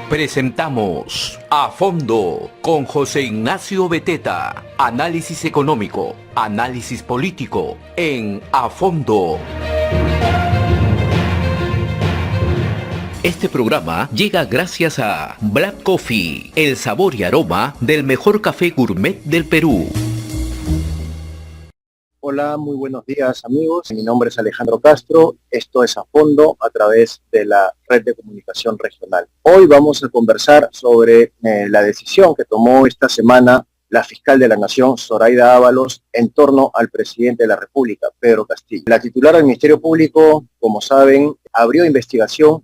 Presentamos A Fondo con José Ignacio Beteta. Análisis económico, análisis político en A Fondo. Este programa llega gracias a Black Coffee, el sabor y aroma del mejor café gourmet del Perú. Hola, muy buenos días amigos. Mi nombre es Alejandro Castro. Esto es A Fondo a través de la red de comunicación regional. Hoy vamos a conversar sobre la decisión que tomó esta semana la fiscal de la Nación, Zoraida Ábalos, en torno al presidente de la República, Pedro Castillo. La titular del Ministerio Público, como saben, abrió investigación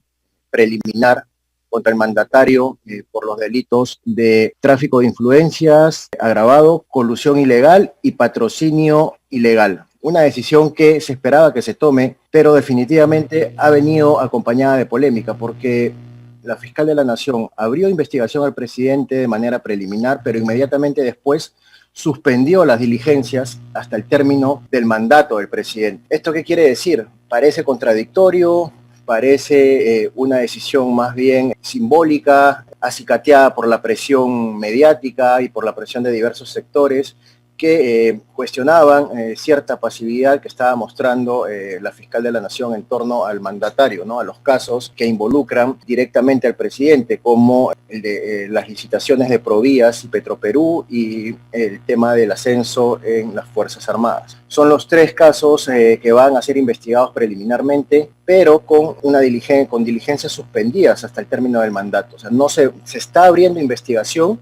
preliminar contra el mandatario por los delitos de tráfico de influencias agravado, colusión ilegal y patrocinio ilegal. Una decisión que se esperaba que se tome, pero definitivamente ha venido acompañada de polémica porque la fiscal de la Nación abrió investigación al presidente de manera preliminar, pero inmediatamente después suspendió las diligencias hasta el término del mandato del presidente. ¿Esto qué quiere decir? Parece contradictorio. Parece una decisión más bien simbólica, acicateada por la presión mediática y por la presión de diversos sectores que cuestionaban cierta pasividad que estaba mostrando la fiscal de la Nación en torno al mandatario, ¿no? A los casos que involucran directamente al presidente, como el de las licitaciones de Provías y Petroperú y el tema del ascenso en las Fuerzas Armadas. Son los tres casos que van a ser investigados preliminarmente, pero con diligencias suspendidas hasta el término del mandato. O sea, no se está abriendo investigación,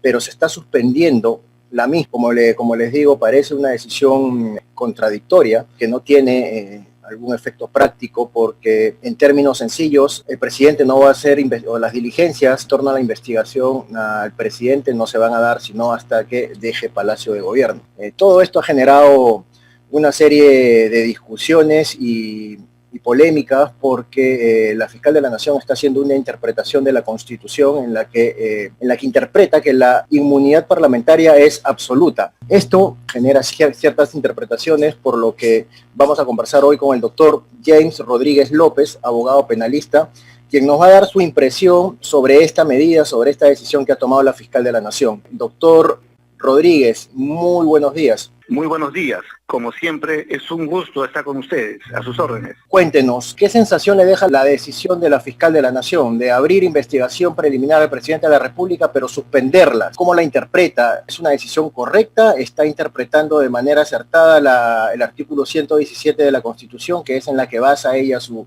pero se está suspendiendo la misma. Como les digo, parece una decisión contradictoria que no tiene algún efecto práctico, porque en términos sencillos el presidente no va a hacer, o las diligencias en torno a la investigación al presidente no se van a dar sino hasta que deje Palacio de Gobierno. Todo esto ha generado una serie de discusiones y polémicas porque la fiscal de la Nación está haciendo una interpretación de la Constitución en la que interpreta que la inmunidad parlamentaria es absoluta. Esto genera ciertas interpretaciones, por lo que vamos a conversar hoy con el doctor James Rodríguez López, abogado penalista, quien nos va a dar su impresión sobre esta medida, sobre esta decisión que ha tomado la fiscal de la Nación. Doctor Rodríguez, muy buenos días. Muy buenos días. Como siempre, es un gusto estar con ustedes, a sus órdenes. Cuéntenos, ¿qué sensación le deja la decisión de la fiscal de la Nación de abrir investigación preliminar al presidente de la República, pero suspenderla? ¿Cómo la interpreta? ¿Es una decisión correcta? ¿Está interpretando de manera acertada el artículo 117 de la Constitución, que es en la que basa ella su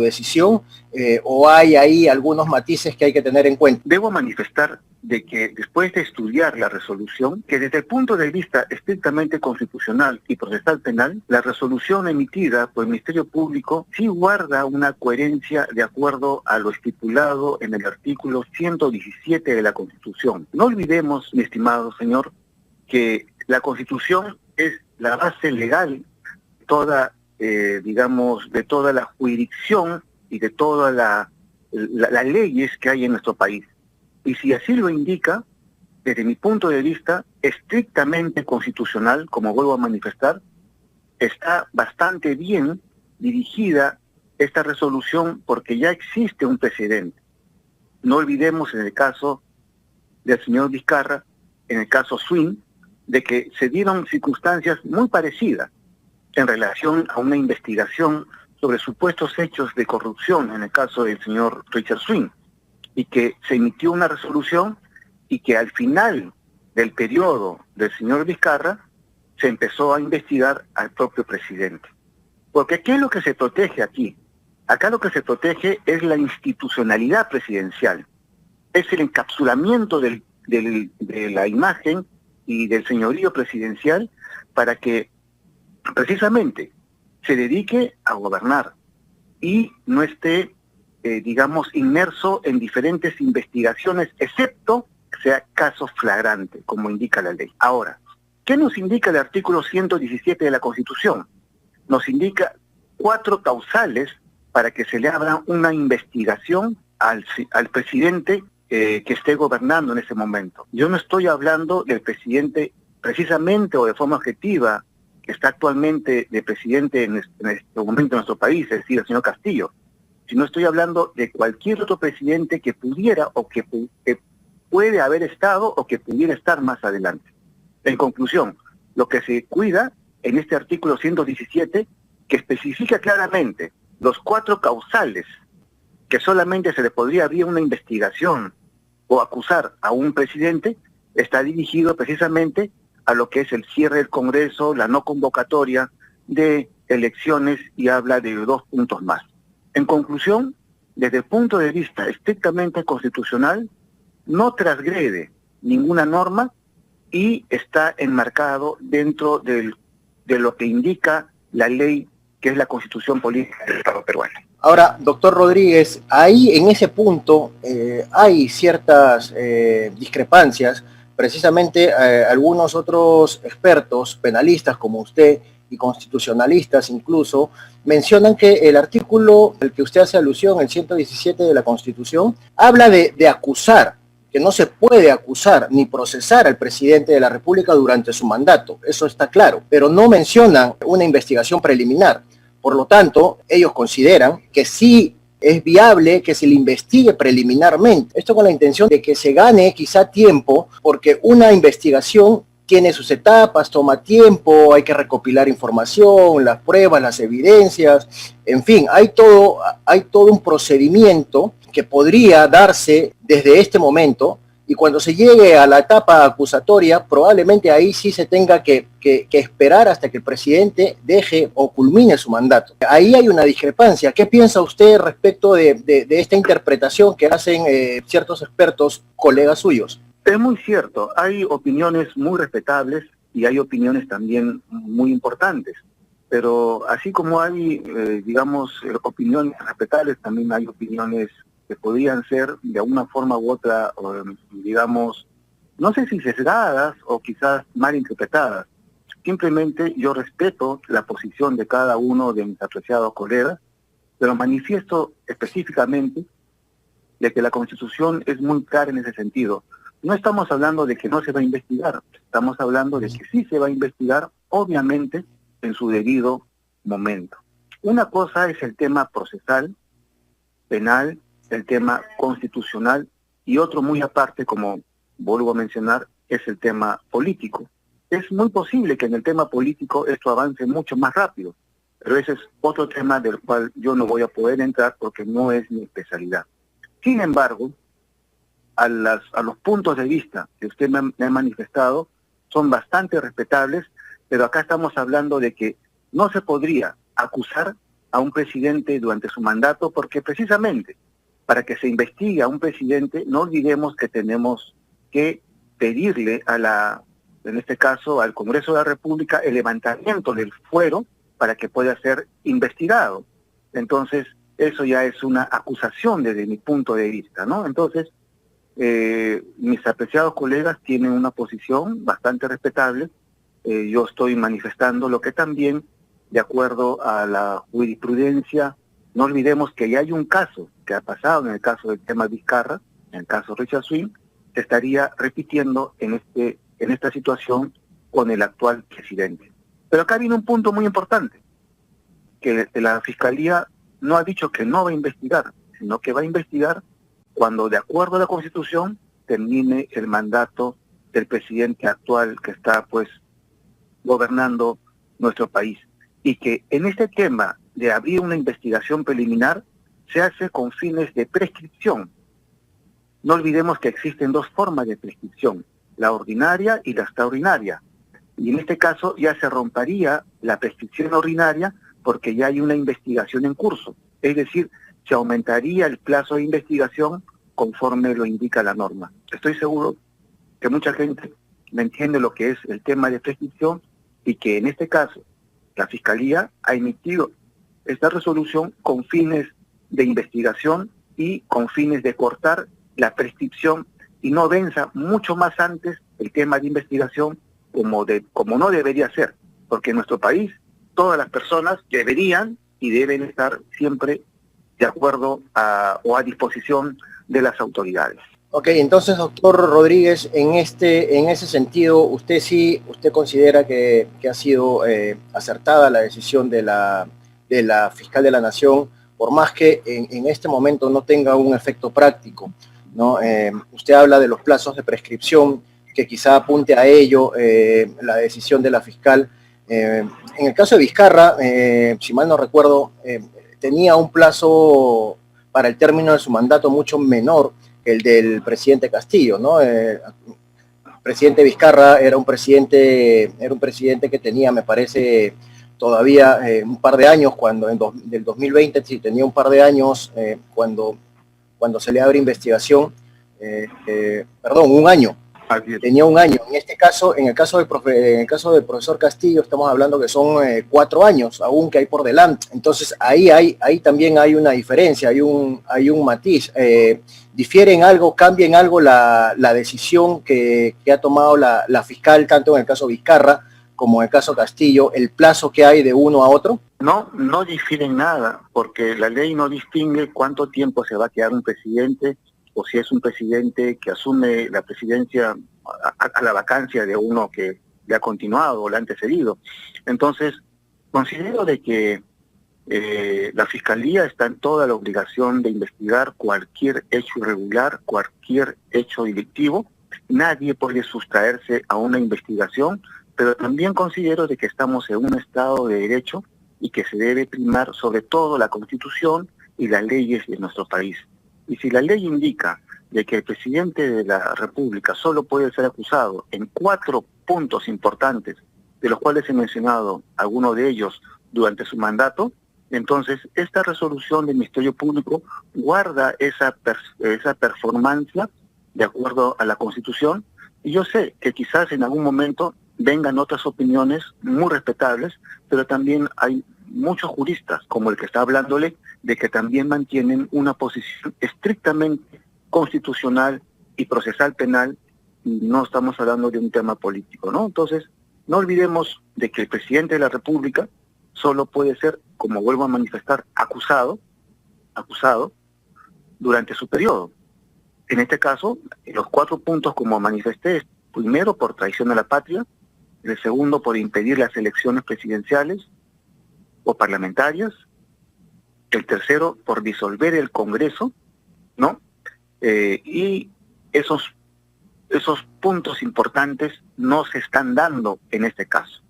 decisión? ¿O hay ahí algunos matices que hay que tener en cuenta? Debo manifestar de que después de estudiar la resolución, que desde el punto de vista estrictamente constitucional y procesal penal, la resolución emitida por el Ministerio Público sí guarda una coherencia de acuerdo a lo estipulado en el artículo 117 de la Constitución. No olvidemos, mi estimado señor, que la Constitución es la base legal de toda, de toda la jurisdicción y de todas las leyes que hay en nuestro país. Y si así lo indica, desde mi punto de vista, estrictamente constitucional, como vuelvo a manifestar, está bastante bien dirigida esta resolución porque ya existe un precedente. No olvidemos en el caso del señor Vizcarra, en el caso Swing, de que se dieron circunstancias muy parecidas en relación a una investigación sobre supuestos hechos de corrupción en el caso del señor Richard Swing, y que se emitió una resolución y que al final del periodo del señor Vizcarra se empezó a investigar al propio presidente. Porque ¿qué es lo que se protege aquí? Acá lo que se protege es la institucionalidad presidencial, es el encapsulamiento de la imagen y del señorío presidencial para que precisamente se dedique a gobernar y no esté inmerso en diferentes investigaciones, excepto que sea caso flagrante, como indica la ley. Ahora, ¿qué nos indica el artículo 117 de la Constitución? Nos indica 4 causales para que se le abra una investigación al presidente que esté gobernando en ese momento. Yo no estoy hablando del presidente precisamente o de forma objetiva que está actualmente de presidente en este momento en nuestro país, es decir, el señor Castillo. sino estoy hablando de cualquier otro presidente que pudiera o que puede haber estado o que pudiera estar más adelante. En conclusión, lo que se cuida en este artículo 117, que especifica claramente los 4 causales que solamente se le podría abrir una investigación o acusar a un presidente, está dirigido precisamente a lo que es el cierre del Congreso, la no convocatoria de elecciones, y habla de 2 puntos más. En conclusión, desde el punto de vista estrictamente constitucional, no transgrede ninguna norma y está enmarcado dentro de lo que indica la ley, que es la Constitución Política del Estado peruano. Ahora, doctor Rodríguez, ahí en ese punto hay ciertas discrepancias. Precisamente algunos otros expertos, penalistas como usted y constitucionalistas incluso, mencionan que el artículo al que usted hace alusión, el 117 de la Constitución, habla de acusar, que no se puede acusar ni procesar al presidente de la República durante su mandato. Eso está claro, pero no mencionan una investigación preliminar. Por lo tanto, ellos consideran que sí es viable que se le investigue preliminarmente. Esto con la intención de que se gane quizá tiempo, porque una investigación tiene sus etapas, toma tiempo, hay que recopilar información, las pruebas, las evidencias, en fin, hay todo un procedimiento que podría darse desde este momento, y cuando se llegue a la etapa acusatoria, probablemente ahí sí se tenga que esperar hasta que el presidente deje o culmine su mandato. Ahí hay una discrepancia. ¿Qué piensa usted respecto de esta interpretación que hacen ciertos expertos, colegas suyos? Es muy cierto, hay opiniones muy respetables y hay opiniones también muy importantes, pero así como hay, opiniones respetables, también hay opiniones que podrían ser de alguna forma u otra, no sé si sesgadas o quizás mal interpretadas. Simplemente yo respeto la posición de cada uno de mis apreciados colegas, pero manifiesto específicamente de que la Constitución es muy clara en ese sentido. No estamos hablando de que no se va a investigar, estamos hablando de que sí se va a investigar, obviamente, en su debido momento. Una cosa es el tema procesal, penal, el tema constitucional, y otro muy aparte, como vuelvo a mencionar, es el tema político. Es muy posible que en el tema político esto avance mucho más rápido, pero ese es otro tema del cual yo no voy a poder entrar porque no es mi especialidad. Sin embargo, a los puntos de vista que usted me ha manifestado son bastante respetables, pero acá estamos hablando de que no se podría acusar a un presidente durante su mandato, porque precisamente para que se investigue a un presidente, no olvidemos que tenemos que pedirle en este caso al Congreso de la República, el levantamiento del fuero para que pueda ser investigado. Entonces, eso ya es una acusación desde mi punto de vista, ¿no? Entonces, mis apreciados colegas tienen una posición bastante respetable. Yo estoy manifestando lo que también, de acuerdo a la jurisprudencia, no olvidemos que ya hay un caso que ha pasado en el caso del tema Vizcarra, en el caso Richard Swing, se estaría repitiendo en esta situación con el actual presidente. Pero acá viene un punto muy importante, que la Fiscalía no ha dicho que no va a investigar, sino que va a investigar cuando, de acuerdo a la Constitución, termine el mandato del presidente actual que está, pues, gobernando nuestro país. Y que en este tema de abrir una investigación preliminar se hace con fines de prescripción. No olvidemos que existen 2 formas de prescripción, la ordinaria y la extraordinaria. Y en este caso ya se rompería la prescripción ordinaria porque ya hay una investigación en curso. Es decir, se aumentaría el plazo de investigación conforme lo indica la norma. Estoy seguro que mucha gente no entiende lo que es el tema de prescripción y que en este caso la Fiscalía ha emitido esta resolución con fines de investigación y con fines de cortar la prescripción y no venza mucho más antes el tema de investigación como no debería ser, porque en nuestro país todas las personas deberían y deben estar siempre de acuerdo o a disposición de las autoridades. Ok, entonces, doctor Rodríguez, en ese sentido, usted considera que ha sido acertada la decisión de la fiscal de la Nación por más que en este momento no tenga un efecto práctico, ¿no? Usted habla de los plazos de prescripción, que quizá apunte a ello la decisión de la fiscal. En el caso de Vizcarra, si mal no recuerdo, tenía un plazo para el término de su mandato mucho menor que el del presidente Castillo, ¿no? El presidente Vizcarra era un presidente que tenía, me parece, todavía un par de años, cuando del 2020 sí tenía un par de años cuando se le abre investigación, perdón, un año. Tenía un año. En este caso, en el caso del profesor Castillo, estamos hablando que son 4 años, aún que hay por delante. Entonces ahí también hay una diferencia, hay un matiz. Difiere en algo, cambia en algo la decisión que ha tomado la fiscal, tanto en el caso Vizcarra como en el caso Castillo, el plazo que hay de uno a otro. No difiere en nada, porque la ley no distingue cuánto tiempo se va a quedar un presidente, o si es un presidente que asume la presidencia a la vacancia de uno que le ha continuado o le ha antecedido. Entonces, considero de que la Fiscalía está en toda la obligación de investigar cualquier hecho irregular, cualquier hecho delictivo. Nadie puede sustraerse a una investigación, pero también considero de que estamos en un Estado de Derecho y que se debe primar sobre todo la Constitución y las leyes de nuestro país. Y si la ley indica de que el presidente de la República solo puede ser acusado en 4 puntos importantes, de los cuales he mencionado algunos de ellos durante su mandato, entonces esta resolución del Ministerio Público guarda esa performance de acuerdo a la Constitución, y yo sé que quizás en algún momento vengan otras opiniones muy respetables, pero también hay muchos juristas, como el que está hablándole, de que también mantienen una posición estrictamente constitucional y procesal penal, y no estamos hablando de un tema político, ¿no? Entonces, no olvidemos de que el presidente de la República solo puede ser, como vuelvo a manifestar, acusado durante su periodo. En este caso, los 4 puntos, como manifesté, primero por traición a la patria, el segundo por impedir las elecciones presidenciales o parlamentarias, el tercero por disolver el Congreso, ¿no? Y esos puntos importantes no se están dando en este caso.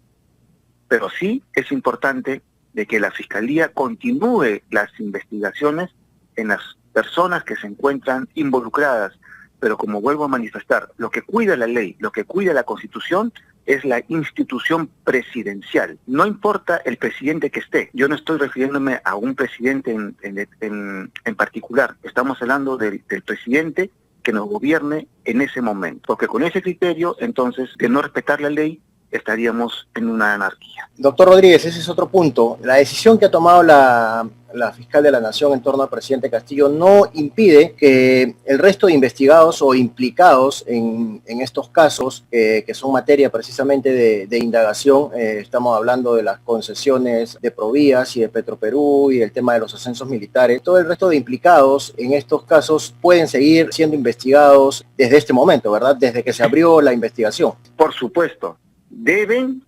Pero sí es importante de que la Fiscalía continúe las investigaciones en las personas que se encuentran involucradas. Pero como vuelvo a manifestar, lo que cuida la ley, lo que cuida la Constitución, es la institución presidencial. No importa el presidente que esté. Yo no estoy refiriéndome a un presidente en particular. Estamos hablando del presidente que nos gobierne en ese momento. Porque con ese criterio, entonces, de no respetar la ley, estaríamos en una anarquía. Doctor Rodríguez, ese es otro punto. La decisión que ha tomado la fiscal de la Nación en torno al presidente Castillo no impide que el resto de investigados o implicados en estos casos, que son materia precisamente de indagación, estamos hablando de las concesiones de Provías y de Petroperú y el tema de los ascensos militares, todo el resto de implicados en estos casos pueden seguir siendo investigados desde este momento, ¿verdad? Desde que se abrió la investigación. Por supuesto. Deben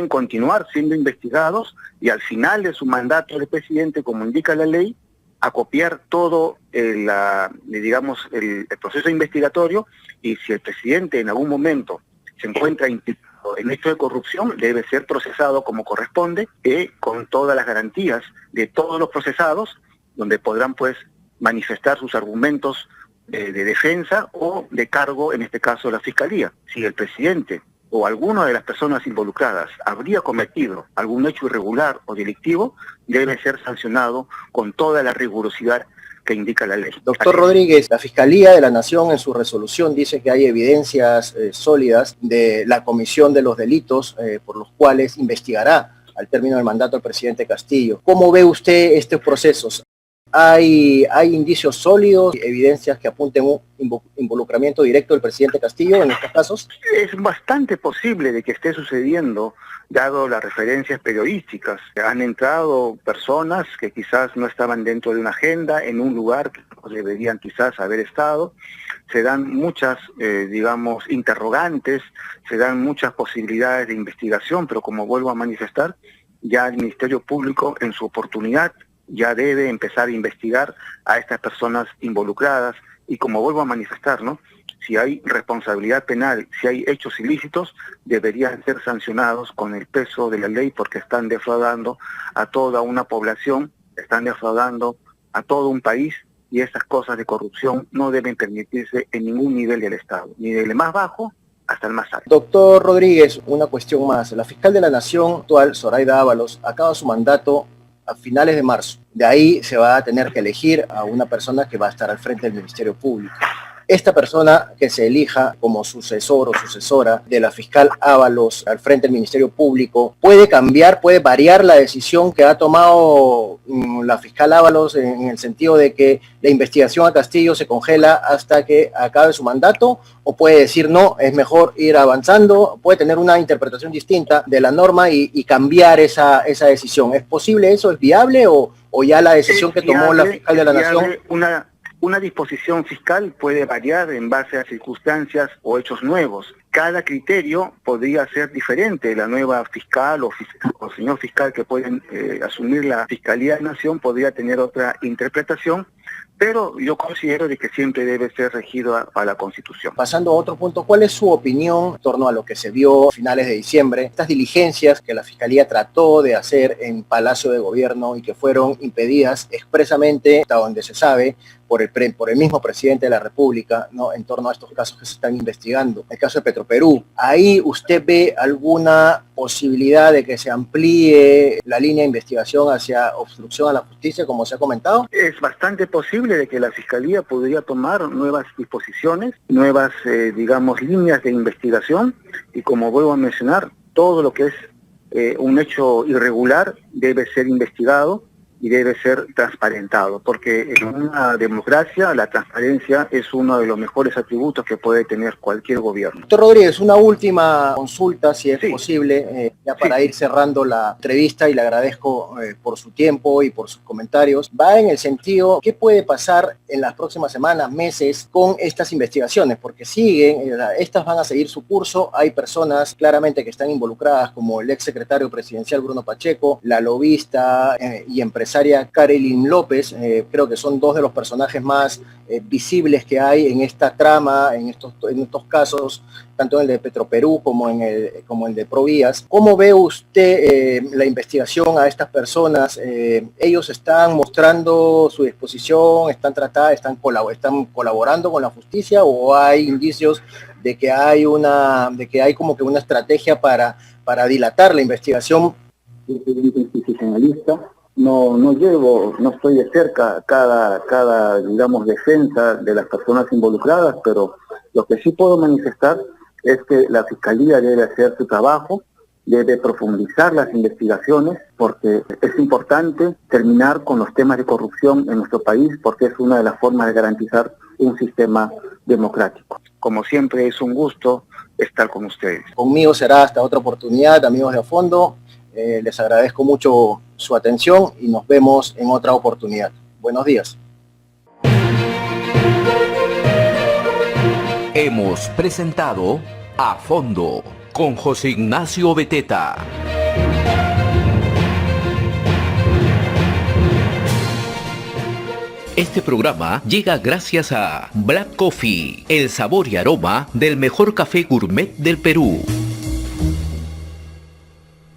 continuar siendo investigados, y al final de su mandato del presidente, como indica la ley, acopiar todo el proceso investigatorio, y si el presidente en algún momento se encuentra implicado en hechos de corrupción, debe ser procesado como corresponde, con todas las garantías de todos los procesados, donde podrán pues manifestar sus argumentos de defensa o de cargo, en este caso la Fiscalía. Si el presidente o alguna de las personas involucradas habría cometido algún hecho irregular o delictivo, debe ser sancionado con toda la rigurosidad que indica la ley. Doctor Rodríguez, la Fiscalía de la Nación en su resolución dice que hay evidencias sólidas de la comisión de los delitos por los cuales investigará al término del mandato del presidente Castillo. ¿Cómo ve usted estos procesos? ¿Hay indicios sólidos, evidencias que apunten un involucramiento directo del presidente Castillo en estos casos? Es bastante posible de que esté sucediendo, dado las referencias periodísticas. Han entrado personas que quizás no estaban dentro de una agenda, en un lugar que no deberían quizás haber estado. Se dan muchas, interrogantes, se dan muchas posibilidades de investigación, pero como vuelvo a manifestar, ya el Ministerio Público en su oportunidad ya debe empezar a investigar a estas personas involucradas y, como vuelvo a manifestar, ¿no?, si hay responsabilidad penal, si hay hechos ilícitos, deberían ser sancionados con el peso de la ley, porque están defraudando a toda una población, están defraudando a todo un país, y estas cosas de corrupción no deben permitirse en ningún nivel del Estado, ni del más bajo hasta el más alto. Doctor Rodríguez, una cuestión más. La fiscal de la Nación actual, Zoraida Ábalos, acaba su mandato a finales de marzo. De ahí se va a tener que elegir a una persona que va a estar al frente del Ministerio Público. Esta persona que se elija como sucesor o sucesora de la fiscal Ábalos al frente del Ministerio Público, ¿puede cambiar, puede variar la decisión que ha tomado la fiscal Ábalos en el sentido de que la investigación a Castillo se congela hasta que acabe su mandato? ¿O puede decir no, es mejor ir avanzando? ¿Puede tener una interpretación distinta de la norma y cambiar esa decisión? ¿Es posible eso? ¿Es viable? ¿O ya la decisión que tomó la fiscal de la Nación? Una disposición fiscal puede variar en base a circunstancias o hechos nuevos. Cada criterio podría ser diferente. La nueva fiscal o señor fiscal que pueden asumir la Fiscalía de la Nación podría tener otra interpretación, pero yo considero de que siempre debe ser regido a la Constitución. Pasando a otro punto, ¿cuál es su opinión en torno a lo que se vio a finales de diciembre? Estas diligencias que la Fiscalía trató de hacer en Palacio de Gobierno y que fueron impedidas expresamente, hasta donde se sabe, por el mismo presidente de la República, ¿no?, en torno a estos casos que se están investigando. El caso de Petroperú, ¿ahí usted ve alguna posibilidad de que se amplíe la línea de investigación hacia obstrucción a la justicia, como se ha comentado? Es bastante posible de que la Fiscalía podría tomar nuevas disposiciones, nuevas, líneas de investigación, y, como vuelvo a mencionar, todo lo que es un hecho irregular debe ser investigado y debe ser transparentado, porque en una democracia la transparencia es uno de los mejores atributos que puede tener cualquier gobierno. Doctor Rodríguez, una última consulta, si es posible, ya para ir cerrando la entrevista, y le agradezco por su tiempo y por sus comentarios. Va en el sentido, ¿qué puede pasar en las próximas semanas, meses, con estas investigaciones? Porque siguen, estas van a seguir su curso. Hay personas claramente que están involucradas, como el exsecretario presidencial Bruno Pacheco, la lobista y empresaria Karelyn López. Creo que son dos de los personajes más visibles que hay en esta trama, en estos casos, tanto en el de Petroperú como en el de Provías. ¿Cómo ve usted la investigación a estas personas? ¿Ellos están mostrando su disposición, están colaborando con la justicia, o hay indicios de que hay como que una estrategia para dilatar la investigación? Yo soy un institucionalista. No estoy de cerca cada defensa de las personas involucradas, pero lo que sí puedo manifestar es que la Fiscalía debe hacer su trabajo, debe profundizar las investigaciones, porque es importante terminar con los temas de corrupción en nuestro país, porque es una de las formas de garantizar un sistema democrático. Como siempre, es un gusto estar con ustedes. Conmigo será hasta otra oportunidad, amigos de A Fondo. Les agradezco mucho su atención y nos vemos en otra oportunidad. Buenos días. Hemos presentado A Fondo con José Ignacio Beteta. Este programa llega gracias a Black Coffee, el sabor y aroma del mejor café gourmet del Perú.